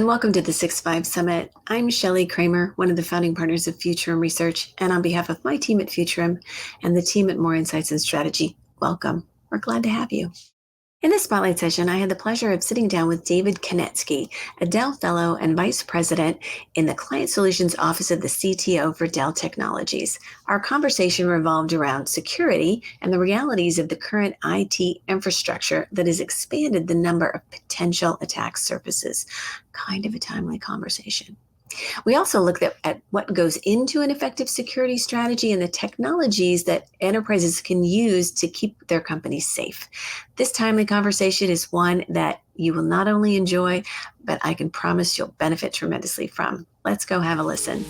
and welcome to the 6-5 Summit. I'm Shelley Kramer, one of the founding partners of Futurum Research, and on behalf of my team at Futurum and the team at Moor Insights and Strategy, welcome. We're glad to have you. In this spotlight session, I had the pleasure of sitting down with David Konetsky, a Dell Fellow and Vice President in the Client Solutions Office of the CTO for Dell Technologies. Our conversation revolved around security and the realities of the current IT infrastructure that has expanded the number of potential attack surfaces. Kind of a timely conversation. We also looked at what goes into an effective security strategy and the technologies that enterprises can use to keep their companies safe. This timely conversation is one that you will not only enjoy, but I can promise you'll benefit tremendously from. Let's go have a listen.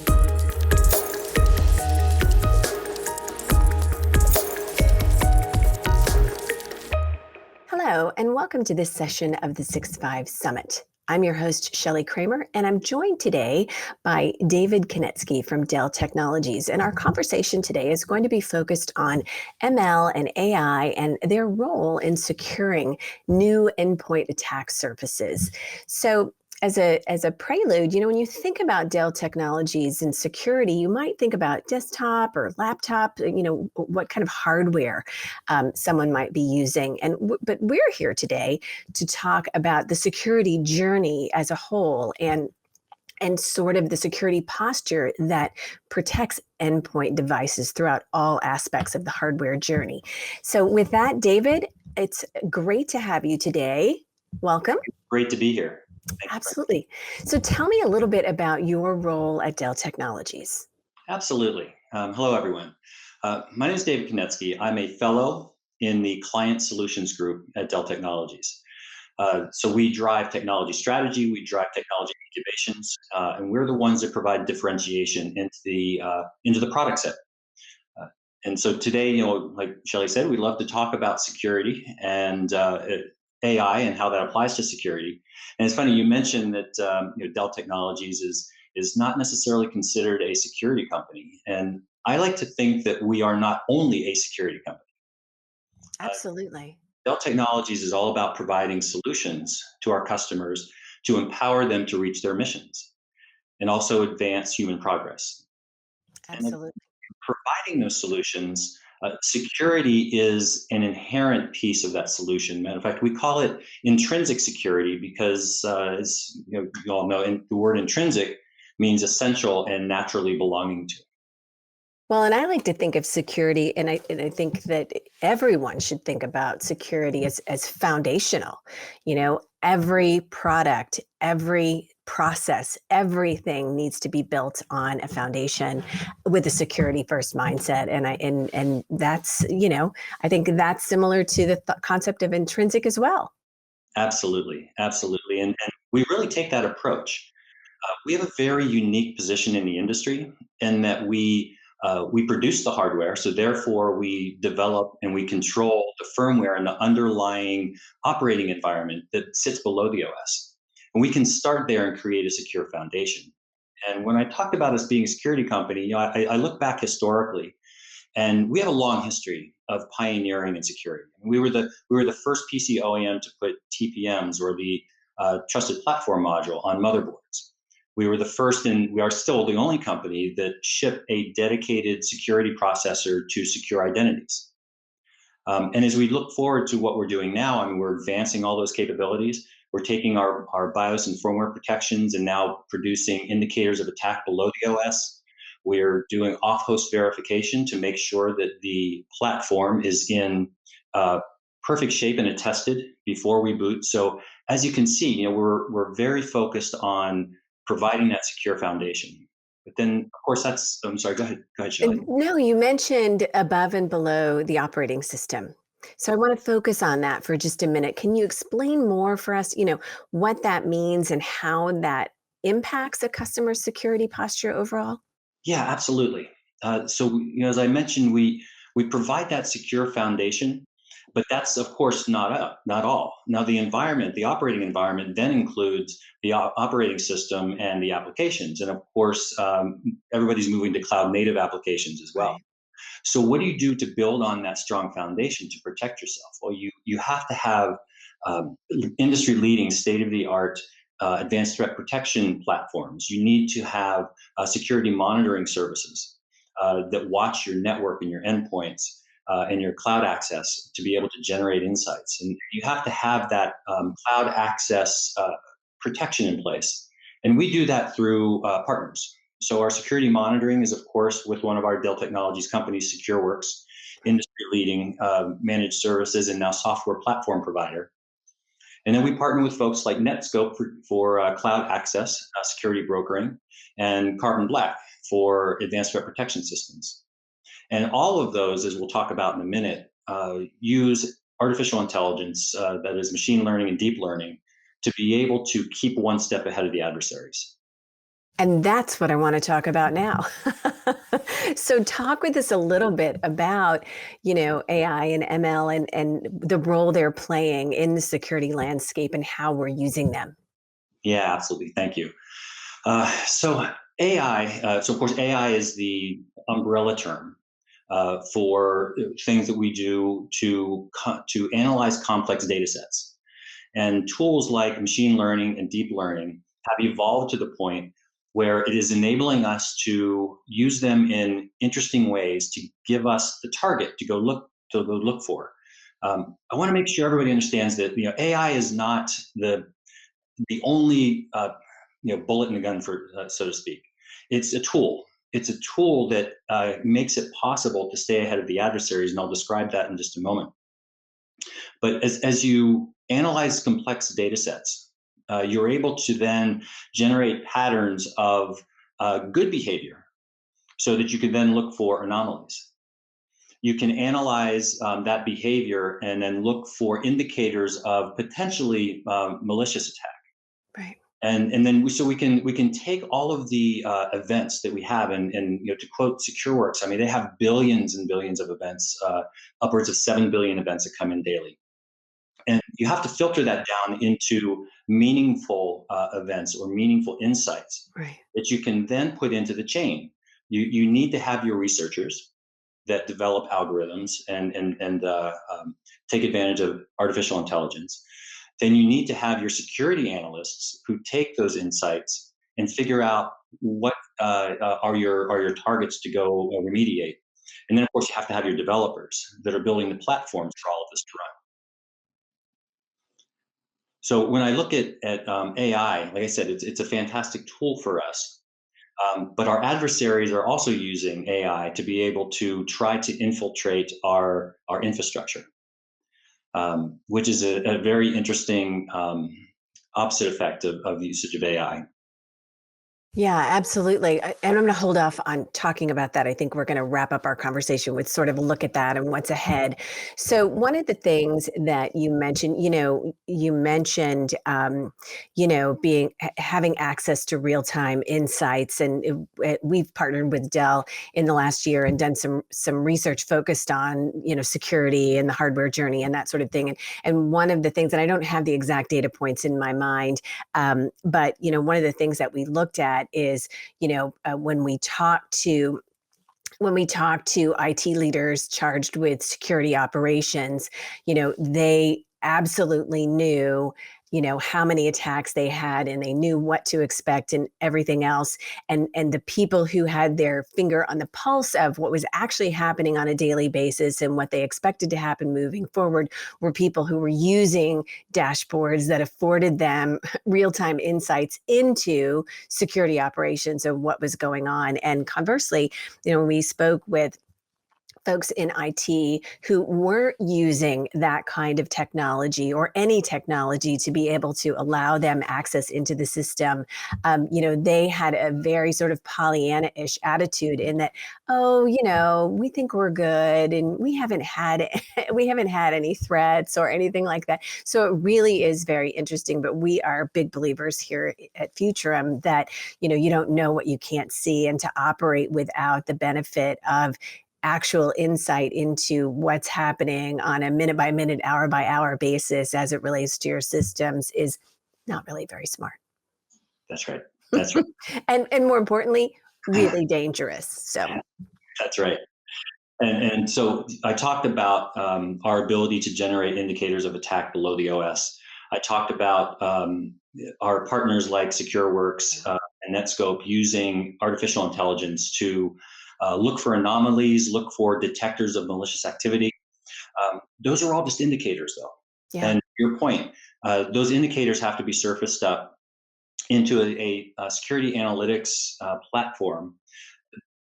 Hello, and welcome to this session of the 6-5 Summit. I'm your host, Shelley Kramer, and I'm joined today by David Konetsky from Dell Technologies. And our conversation today is going to be focused on ML and AI and their role in securing new endpoint attack surfaces. So as a prelude, when you think about Dell Technologies and security, you might think about desktop or laptop, what kind of hardware someone might be using. But we're here today to talk about the security journey as a whole and sort of the security posture that protects endpoint devices throughout all aspects of the hardware journey. So with that, David, it's great to have you today. Welcome. Great to be here. Absolutely. So tell me a little bit about your role at Dell Technologies. Absolutely. Hello, everyone. My name is David Konetsky. I'm a fellow in the Client Solutions Group at Dell Technologies. So we drive technology strategy, we drive technology incubations, and we're the ones that provide differentiation into the product set. And so today, like Shelley said, we love to talk about security and AI and how that applies to security. And it's funny you mentioned that Dell Technologies is not necessarily considered a security company, and I like to think that we are not only a security company. Absolutely. Dell Technologies is all about providing solutions to our customers to empower them to reach their missions and also advance human progress. Absolutely. And providing those solutions, security is an inherent piece of that solution. Matter of fact, we call it intrinsic security because, as you all know, the word intrinsic means essential and naturally belonging to. Well, and I like to think of security, and I think that everyone should think about security as foundational. Every product, every process, everything needs to be built on a foundation with a security first mindset. And that's, I think that's similar to the concept of intrinsic as well. Absolutely, absolutely, and we really take that approach. We have a very unique position in the industry in that we produce the hardware, so therefore we develop and we control the firmware and the underlying operating environment that sits below the OS. And we can start there and create a secure foundation. And when I talked about us being a security company, I look back historically, and we have a long history of pioneering in security. We were the first PC OEM to put TPMs, or the Trusted Platform Module, on motherboards. We were the first, and we are still the only company that shipped a dedicated security processor to secure identities. And as we look forward to what we're doing now, we're advancing all those capabilities. We're taking our BIOS and firmware protections and now producing indicators of attack below the OS. We're doing off-host verification to make sure that the platform is in perfect shape and attested before we boot. So as you can see, we're very focused on providing that secure foundation. But then, of course, I'm sorry, go ahead, Shelley. No, you mentioned above and below the operating system. So I want to focus on that for just a minute. Can you explain more for us, what that means and how that impacts a customer's security posture overall? Yeah, absolutely. So, as I mentioned, we provide that secure foundation, but that's, of course, not all. Now, the operating environment then includes the operating system and the applications. And of course, everybody's moving to cloud native applications as well. Right. So what do you do to build on that strong foundation to protect yourself? Well, you have to have industry leading, state of the art advanced threat protection platforms. You need to have security monitoring services that watch your network and your endpoints and your cloud access to be able to generate insights. And you have to have that cloud access protection in place. And we do that through partners. So our security monitoring is, of course, with one of our Dell Technologies companies, SecureWorks, industry leading managed services and now software platform provider. And then we partner with folks like Netscope for cloud access, security brokering, and Carbon Black for advanced threat protection systems. And all of those, as we'll talk about in a minute, use artificial intelligence, that is machine learning and deep learning, to be able to keep one step ahead of the adversaries. And that's what I want to talk about now. So talk with us a little bit about, AI and ML and the role they're playing in the security landscape and how we're using them. Yeah, absolutely. Thank you. So AI, so of course, AI is the umbrella term for things that we do to analyze complex data sets. And tools like machine learning and deep learning have evolved to the point where it is enabling us to use them in interesting ways to give us the target to go look for. I want to make sure everybody understands that AI is not the only bullet in the gun, for so to speak. It's a tool. It's a tool that makes it possible to stay ahead of the adversaries, and I'll describe that in just a moment. But as you analyze complex data sets, you're able to then generate patterns of good behavior so that you can then look for anomalies. You can analyze that behavior and then look for indicators of potentially malicious attack. Right. And then we can take all of the events that we have, and to quote SecureWorks, I mean, they have billions and billions of events, upwards of 7 billion events that come in daily. And you have to filter that down into meaningful events or meaningful insights Right. that you can then put into the chain. You need to have your researchers that develop algorithms and take advantage of artificial intelligence. Then you need to have your security analysts who take those insights and figure out what are your targets to go remediate. And then, of course, you have to have your developers that are building the platforms for all of this to run. So when I look at AI, like I said, it's a fantastic tool for us. But our adversaries are also using AI to be able to try to infiltrate our infrastructure, which is a very interesting opposite effect of the usage of AI. Yeah, absolutely. And I'm going to hold off on talking about that. I think we're going to wrap up our conversation with sort of a look at that and what's ahead. So, one of the things that you mentioned, being having access to real time insights, and we've partnered with Dell in the last year and done some research focused on security and the hardware journey and that sort of thing. And one of the things, and I don't have the exact data points in my mind, but one of the things that we looked at is when we talk to IT leaders charged with security operations, they absolutely knew how many attacks they had, and they knew what to expect and everything else. And the people who had their finger on the pulse of what was actually happening on a daily basis and what they expected to happen moving forward were people who were using dashboards that afforded them real-time insights into security operations of what was going on. And conversely, we spoke with folks in IT who weren't using that kind of technology or any technology to be able to allow them access into the system. They had a very sort of Pollyanna-ish attitude in that, oh, we think we're good and we haven't had any threats or anything like that. So it really is very interesting. But we are big believers here at Futurum that you don't know what you can't see, and to operate without the benefit of actual insight into what's happening on a minute by minute, hour by hour basis as it relates to your systems is not really very smart. That's right. That's right. And more importantly, really dangerous. So That's right. And so I talked about our ability to generate indicators of attack below the OS. I talked about our partners like SecureWorks and Netscope using artificial intelligence to look for anomalies, look for detectors of malicious activity. Those are all just indicators, though. Yeah. And to your point, those indicators have to be surfaced up into a security analytics platform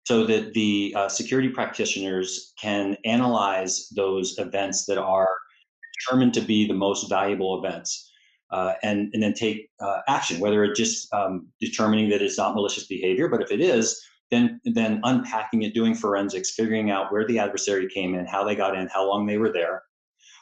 so that the security practitioners can analyze those events that are determined to be the most valuable events, and then take action, whether it's just determining that it's not malicious behavior, but if it is, then unpacking it, doing forensics, figuring out where the adversary came in, how they got in, how long they were there,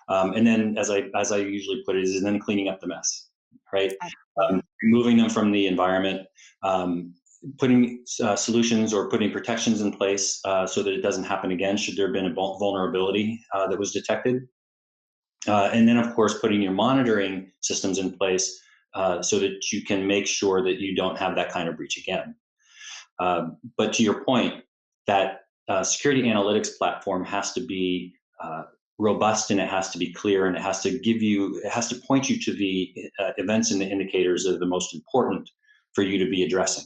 and then as I usually put it, is then cleaning up the mess, right? Yeah. Removing them from the environment, um, putting solutions or putting protections in place so that it doesn't happen again should there have been a vulnerability that was detected. And then, of course, putting your monitoring systems in place so that you can make sure that you don't have that kind of breach again. But to your point, that security analytics platform has to be robust, and it has to be clear, and it has to point you to the events and the indicators that are the most important for you to be addressing.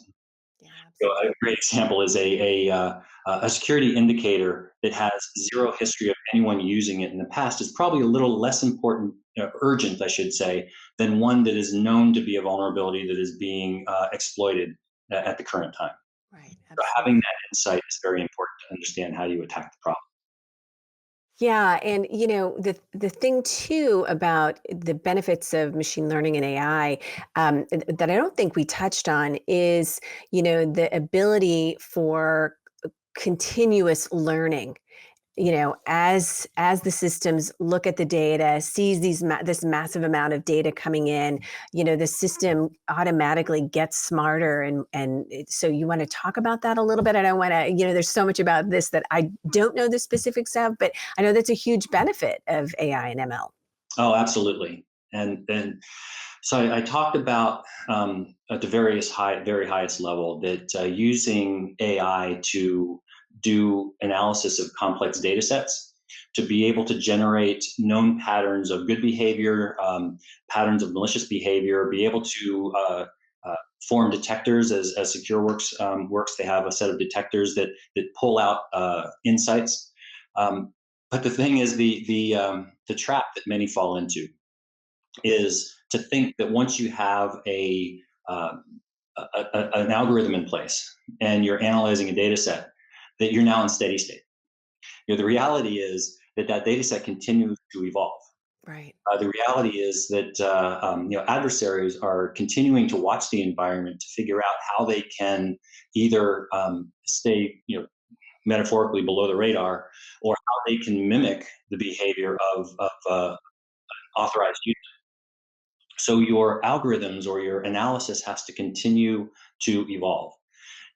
Yeah, So a absolutely. great example is a security indicator that has zero history of anyone using it in the past is probably a little less important, urgent, I should say, than one that is known to be a vulnerability that is being exploited at the current time. Right. So having Absolutely. that insight is very important to understand how you attack the problem. Yeah, and the thing too about the benefits of machine learning and AI, that I don't think we touched on is the ability for continuous learning. As the systems look at the data, sees this massive amount of data coming in, the system automatically gets smarter, so you want to talk about that a little bit. I don't want to, there's so much about this that I don't know the specifics of, but I know that's a huge benefit of AI and ML. Oh, absolutely. And so I talked about at the very highest level that using AI to do analysis of complex data sets to be able to generate known patterns of good behavior, patterns of malicious behavior, be able to form detectors as SecureWorks works. They have a set of detectors that pull out insights. But the thing is, the trap that many fall into is to think that once you have um, an algorithm in place and you're analyzing a data set, that you're now in steady state. The reality is that that data set continues to evolve. Right. The reality is that adversaries are continuing to watch the environment to figure out how they can either stay metaphorically below the radar, or how they can mimic the behavior of authorized users. So your algorithms or your analysis has to continue to evolve.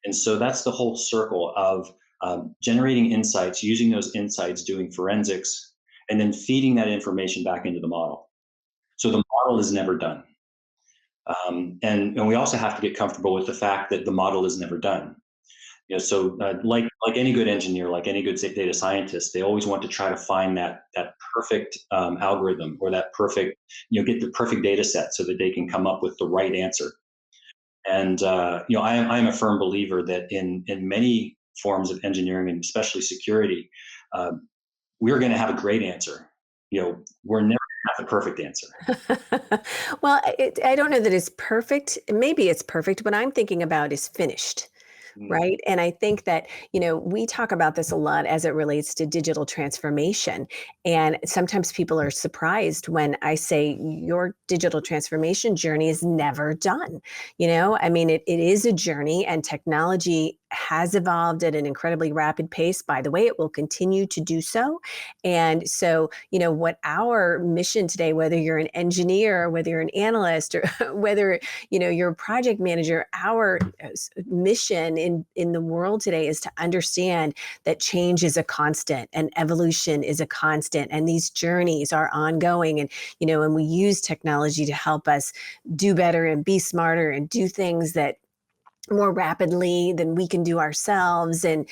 And so that's the whole circle of generating insights, using those insights, doing forensics, and then feeding that information back into the model. So the model is never done. And we also have to get comfortable with the fact that the model is never done. So like any good engineer, like any good data scientist, they always want to try to find that perfect algorithm, or that perfect, get the perfect data set so that they can come up with the right answer. And I am a firm believer that in many forms of engineering, and especially security, um, we're going to have a great answer. We're never going to have the perfect answer. Well, I don't know that it's perfect. Maybe it's perfect. What I'm thinking about is finished. Mm. Right. And I think that, we talk about this a lot as it relates to digital transformation. And sometimes people are surprised when I say your digital transformation journey is never done. I mean, it is a journey, and technology has evolved at an incredibly rapid pace. By the way, it will continue to do so. And so, what our mission today, whether you're an engineer, whether you're an analyst, or whether you're a project manager, our mission in the world today is to understand that change is a constant and evolution is a constant, and these journeys are ongoing. And we use technology to help us do better and be smarter and do things that more rapidly than we can do ourselves, and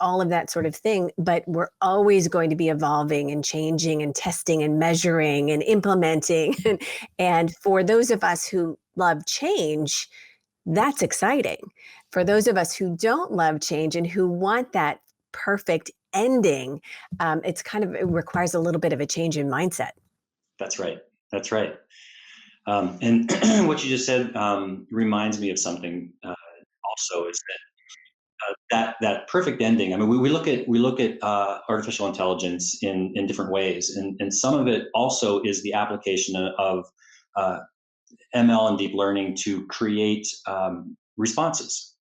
all of that sort of thing. But we're always going to be evolving and changing and testing and measuring and implementing. And for those of us who love change, that's exciting. For those of us who don't love change and who want that perfect ending, it requires a little bit of a change in mindset. That's right. That's right. And what you just said reminds me of something. Also, is that perfect ending. I mean, we look at artificial intelligence in different ways, and some of it also is the application of uh, ML and deep learning to create responses.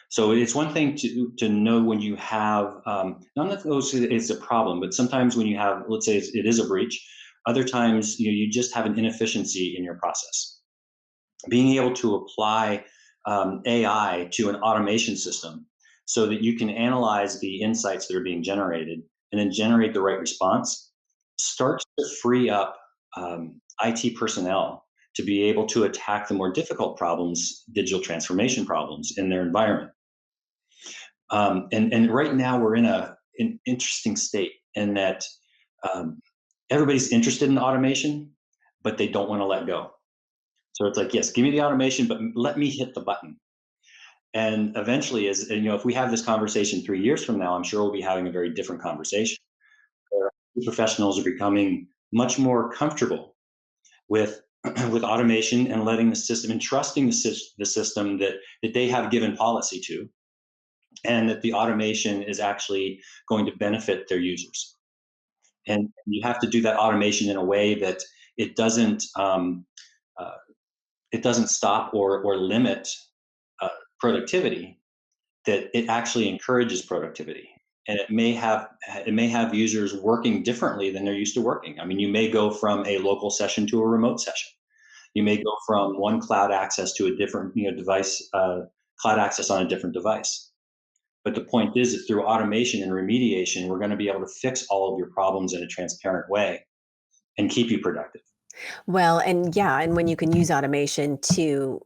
So it's one thing to know when you have not that it's a problem, but sometimes when you have, let's say it is a breach, other times you just have an inefficiency in your process. Being able to apply AI to an automation system so that you can analyze the insights that are being generated and then generate the right response starts to free up IT personnel to be able to attack the more difficult problems, digital transformation problems in their environment. And right now we're in an interesting state in that um, everybody's interested in automation, but they don't want to let go. So it's like, yes, give me the automation, but let me hit the button. And eventually, if we have this conversation 3 years from now, I'm sure we'll be having a very different conversation. Where professionals are becoming much more comfortable with with automation and letting the system and trusting the system that they have given policy to, and that the automation is actually going to benefit their users. And you have to do that automation in a way that it doesn't uh, it doesn't stop or limit uh, productivity, that it actually encourages productivity. And it may have users working differently than they're used to working. I mean, you may go from a local session to a remote session. You may go from one cloud access to a different device, cloud access on a different device. But the point is that through automation and remediation, we're going to be able to fix all of your problems in a transparent way and keep you productive. Well, and yeah, and when you can use automation to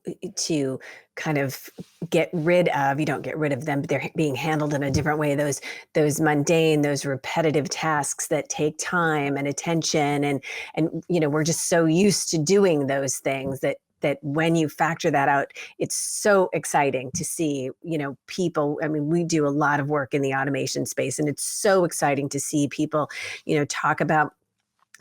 kind of get rid of, you don't get rid of them, but they're being handled in a different way. Those mundane, those repetitive tasks that take time and attention, and we're just so used to doing those things that when you factor that out, it's so exciting to see, people. I mean, we do a lot of work in the automation space, and it's so exciting to see people, talk about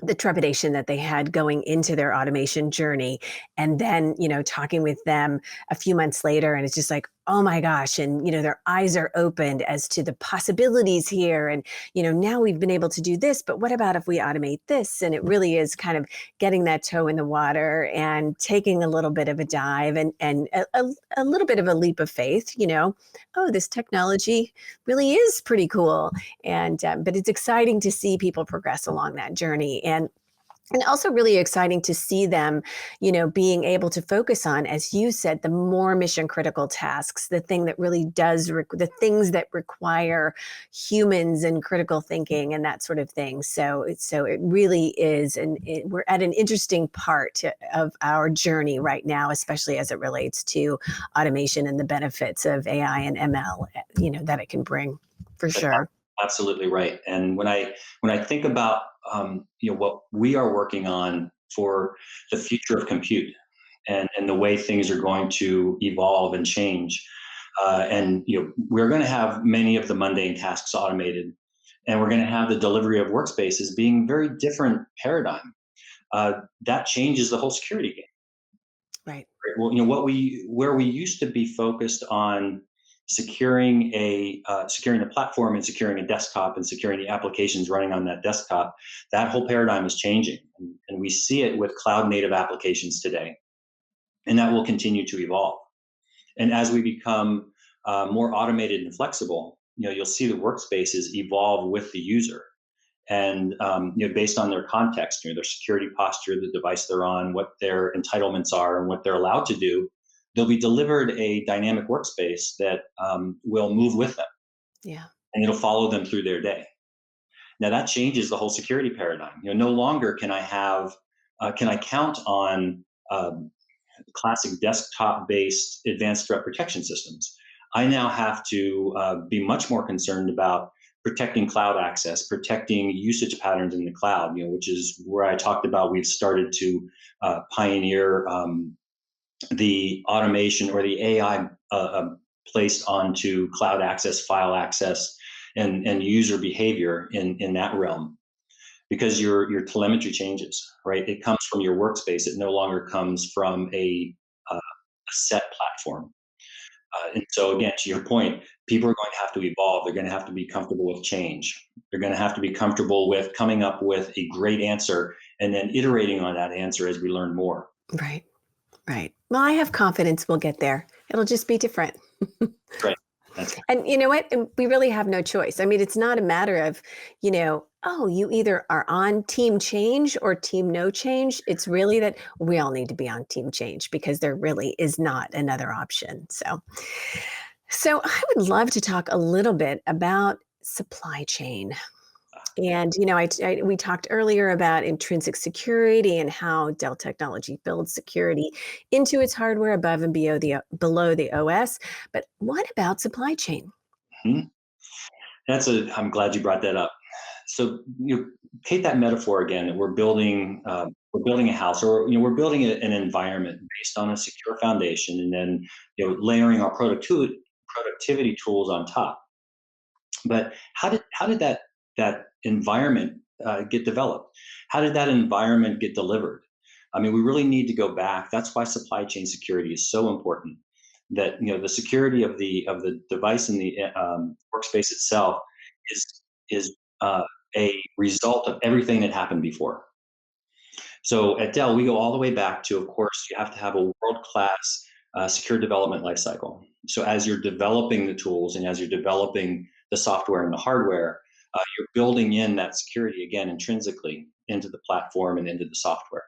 the trepidation that they had going into their automation journey, and then talking with them a few months later, and it's just like, oh my gosh, and their eyes are opened as to the possibilities here, and now we've been able to do this, but what about if we automate this? And it really is kind of getting that toe in the water and taking a little bit of a dive, and a little bit of a leap of faith. Oh, this technology really is pretty cool. And but it's exciting to see people progress along that journey, and also really exciting to see them, being able to focus on, as you said, the more mission critical tasks, the thing that really the things that require humans and critical thinking and that sort of thing. So it really is, and we're at an interesting part of our journey right now, especially as it relates to automation and the benefits of AI and ML, that it can bring, for That's sure. absolutely right. And when I think about what we are working on for the future of compute, and the way things are going to evolve and change, and we're going to have many of the mundane tasks automated, and we're going to have the delivery of workspaces being very different paradigm. That changes the whole security game. Right. Right? Well, where we used to be focused on securing the platform and securing a desktop and securing the applications running on that desktop, that whole paradigm is changing, and we see it with cloud native applications today, and that will continue to evolve. And as we become more automated and flexible, you'll see the workspaces evolve with the user, and based on their context, their security posture, the device they're on, what their entitlements are, and what they're allowed to do, they'll be delivered a dynamic workspace that will move with them, Yeah. and it'll follow them through their day. Now that changes the whole security paradigm. No longer can I count on um, classic desktop-based advanced threat protection systems. I now have to be much more concerned about protecting cloud access, protecting usage patterns in the cloud, which is where I talked about we've started to pioneer the automation or the AI placed onto cloud access, file access, and user behavior in that realm. Because your telemetry changes, right? It comes from your workspace. It no longer comes from a set platform. And so again, to your point, people are going to have to evolve. They're going to have to be comfortable with change. They're going to have to be comfortable with coming up with a great answer and then iterating on that answer as we learn more. Right. Right. Well, I have confidence we'll get there. It'll just be different. Right. That's And you know what? And we really have no choice. I mean, it's not a matter of, oh, you either are on team change or team no change. It's really that we all need to be on team change because there really is not another option. So I would love to talk a little bit about supply chain. And we talked earlier about intrinsic security and how Dell technology builds security into its hardware above and below the OS. But what about supply chain? mhm. I'm glad you brought that up. So you take that metaphor again that we're building a house, or we're building an environment based on a secure foundation, and then layering our productivity tools on top. But how did that environment get developed? How did that environment get delivered? I mean, we really need to go back. That's why supply chain security is so important. That the security of the device and the workspace itself is a result of everything that happened before. So at Dell, we go all the way back to, of course, you have to have a world-class secure development lifecycle. So as you're developing the tools and as you're developing the software and the hardware, you're building in that security again intrinsically into the platform and into the software.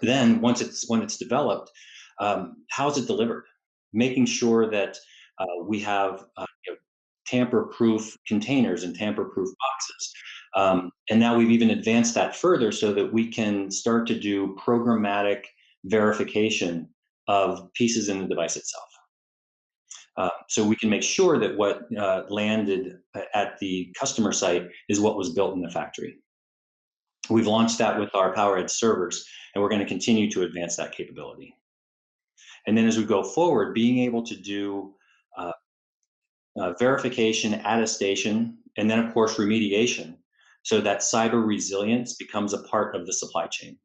Then when it's developed, how is it delivered? Making sure that we have tamper-proof containers and tamper-proof boxes. And now we've even advanced that further so that we can start to do programmatic verification of pieces in the device itself. So we can make sure that what landed at the customer site is what was built in the factory. We've launched that with our PowerEdge servers, and we're going to continue to advance that capability. And then as we go forward, being able to do uh, verification, attestation, and then of course remediation, so that cyber resilience becomes a part of the supply chain.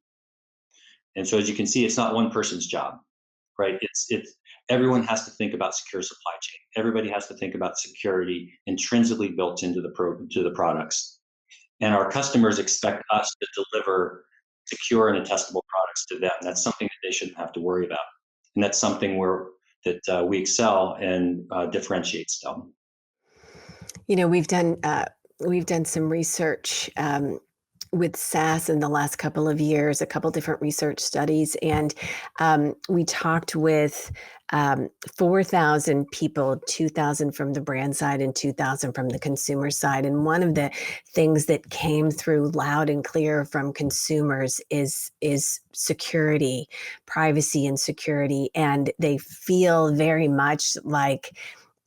And so as you can see, it's not one person's job, right? It's everyone has to think about secure supply chain. Everybody has to think about security intrinsically built into the products. And our customers expect us to deliver secure and attestable products to them. That's something that they shouldn't have to worry about. And that's something that we excel and differentiates Dell. We've done some research with SaaS in the last couple of years, a couple different research studies, and we talked with 4,000 people, 2,000 from the brand side and 2,000 from the consumer side. And one of the things that came through loud and clear from consumers is security, privacy and security. And they feel very much like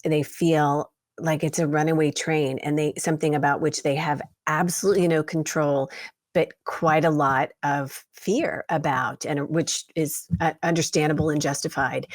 it's a runaway train, and something about which they have absolutely no control, but quite a lot of fear about, and which is understandable and justified.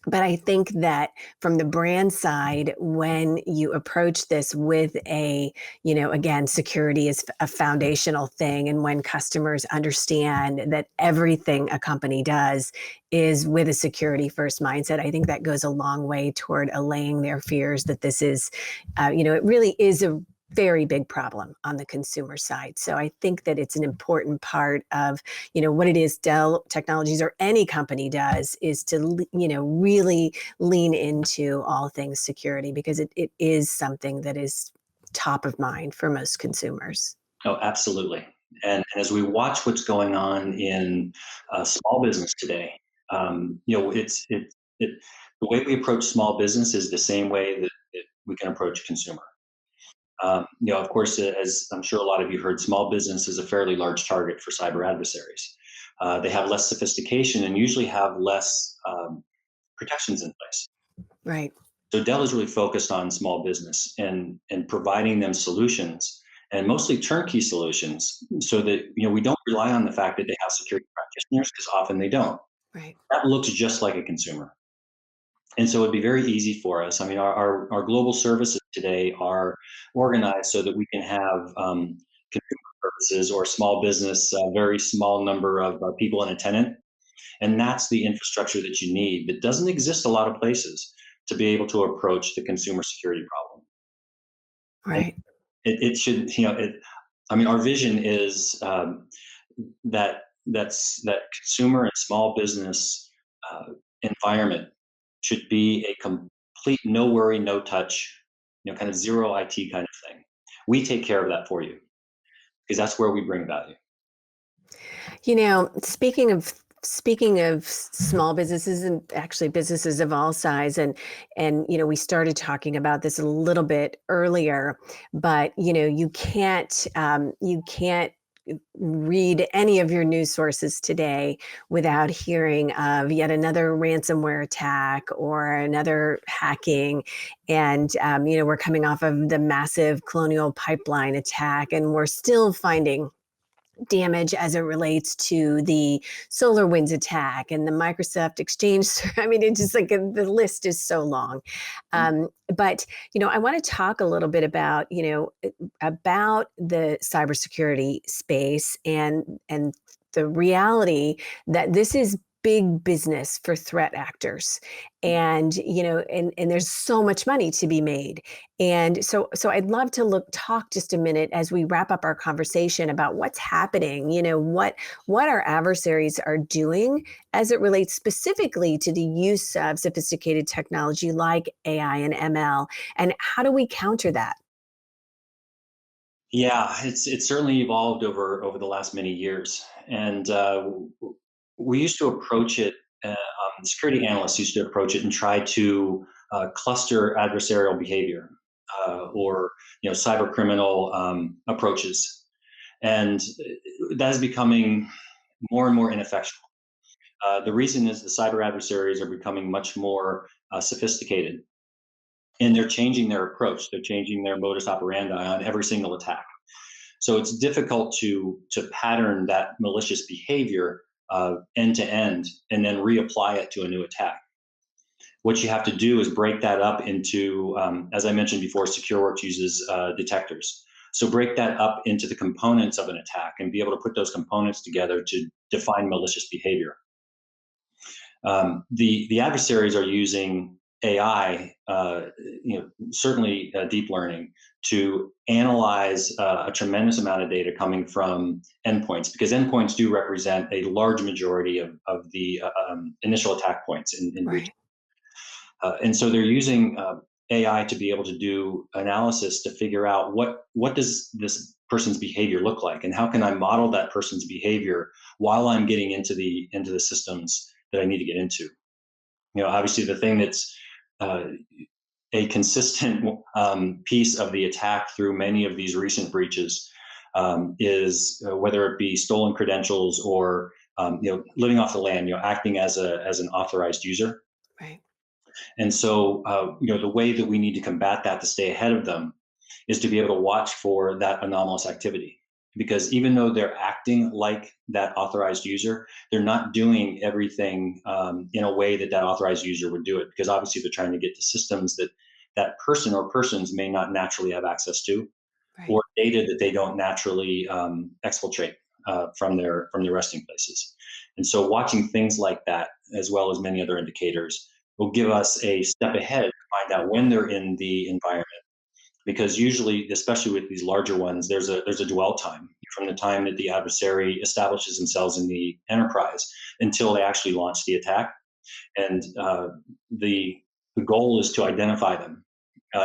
But I think that from the brand side, when you approach this with again, security is a foundational thing. And when customers understand that everything a company does is with a security first mindset, I think that goes a long way toward allaying their fears that this is, it really is a very big problem on the consumer side. So I think that it's an important part of, what it is Dell Technologies or any company does is to, really lean into all things security, because it is something that is top of mind for most consumers. Oh, absolutely. And as we watch what's going on in small business today, the way we approach small business is the same way that we can approach consumer. Of course, as I'm sure a lot of you heard, small business is a fairly large target for cyber adversaries. They have less sophistication and usually have less protections in place. Right. So Dell is really focused on small business and providing them solutions and mostly turnkey solutions so that we don't rely on the fact that they have security practitioners because often they don't. Right. That looks just like a consumer. And so it'd be very easy for us. I mean, our global services today are organized so that we can have consumer purposes or small business, a very small number of people in a tenant. And that's the infrastructure that you need that doesn't exist a lot of places to be able to approach the consumer security problem. And Right. it should, I mean, our vision is that consumer and small business uh, environment should be a complete no worry, no touch, kind of zero IT kind of thing. We take care of that for you because that's where we bring value. Speaking of small businesses and actually businesses of all size, and we started talking about this a little bit earlier, but you can't read any of your news sources today without hearing of yet another ransomware attack or another hacking. And we're coming off of the massive Colonial Pipeline attack, and we're still finding damage as it relates to the SolarWinds attack and the Microsoft Exchange. I mean, it's just like the list is so long. But I want to talk a little bit about the cybersecurity space and the reality that this is big business for threat actors, and there's so much money to be made. And so I'd love to talk just a minute as we wrap up our conversation about what's happening, what our adversaries are doing as it relates specifically to the use of sophisticated technology like AI and ML, and how do we counter that? Yeah, it's certainly evolved over the last many years, and we used to approach it. Security analysts used to approach it and try to cluster adversarial behavior or cyber criminal approaches, and that is becoming more and more ineffectual. The reason is the cyber adversaries are becoming much more sophisticated, and they're changing their approach. They're changing their modus operandi on every single attack. So it's difficult to pattern that malicious behavior end to end and then reapply it to a new attack. What you have to do is break that up into, as I mentioned before, SecureWorks uses detectors. So break that up into the components of an attack and be able to put those components together to define malicious behavior. The adversaries are using AI, certainly deep learning, to analyze a tremendous amount of data coming from endpoints, because endpoints do represent a large majority of the initial attack points in breach. Right. And so they're using AI to be able to do analysis to figure out what does this person's behavior look like, and how can I model that person's behavior while I'm getting into the systems that I need to get into. Obviously the thing that's uh, a consistent piece of the attack through many of these recent breaches is whether it be stolen credentials or living off the land, acting as an authorized user. Right. And so, the way that we need to combat that to stay ahead of them is to be able to watch for that anomalous activity. Because even though they're acting like that authorized user, they're not doing everything in a way that that authorized user would do it. Because obviously, they're trying to get to systems that that person or persons may not naturally have access to, Right. or data that they don't naturally exfiltrate from their resting places. And so, watching things like that, as well as many other indicators, will give us a step ahead to find out when they're in the environment. Because usually, especially with these larger ones, there's a dwell time from the time that the adversary establishes themselves in the enterprise until they actually launch the attack. And the the goal is to identify them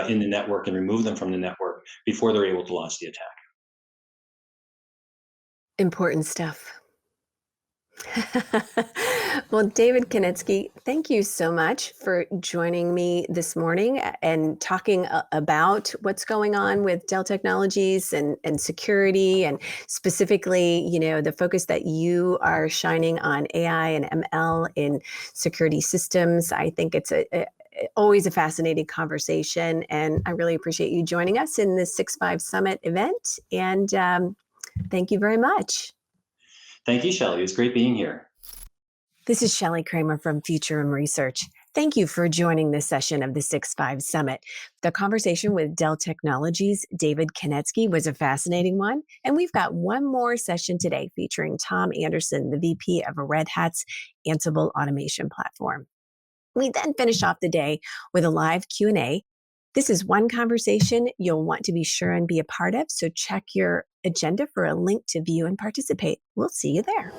in the network and remove them from the network before they're able to launch the attack. Important stuff. Well, David Konetsky, thank you so much for joining me this morning and talking about what's going on with Dell Technologies and security, and specifically, the focus that you are shining on AI and ML in security systems. I think it's always a fascinating conversation, and I really appreciate you joining us in this 6.5 Summit event. And thank you very much. Thank you, Shelley. It's great being here. This is Shelley Kramer from Futurum Research. Thank you for joining this session of the 6.5 Summit. The conversation with Dell Technologies' David Konetsky was a fascinating one, and we've got one more session today featuring Tom Anderson, the VP of Red Hat's Ansible automation platform. We then finish off the day with a live Q&A. This is one conversation you'll want to be sure and be a part of, so check your agenda for a link to view and participate. We'll see you there.